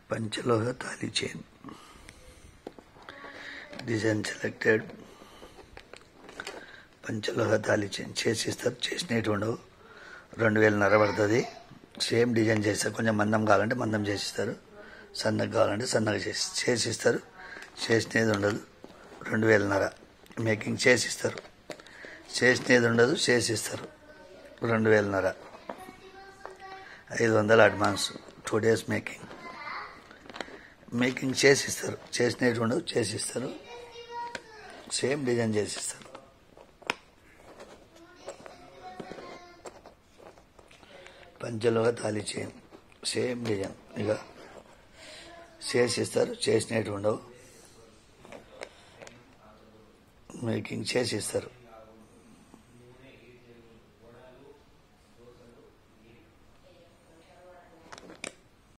పంచలోహ తాళీ chain design selected. పంచలోహ తాళీ చైన్ చేసిస్తారు, చేసినట్టు ఉండవు. 2000 పడుతుంది. సేమ్ డిజైన్ చేస్తారు. కొంచెం మందం కావాలంటే మందం చేసిస్తారు, సన్నగా కావాలంటే సన్నగా చేసిస్తారు. చేసినది ఉండదు. 2000 మేకింగ్ చేసిస్తారు. చేసినది ఉండదు, చేసిస్తారు. 2000 500 అడ్వాన్స్. 2 days మేకింగ్ చేసిస్తారు. చేసినట్టు ఉండదు, చేసిస్తారు. సేమ్ డిజైన్ చేసిస్తారు. పంచలోహ తాళీ చైన్ సేమ్ డిజైన్ ఇక చేసిస్తారు. చేసినట్టు ఉండవు, మేకింగ్ చేసిస్తారు.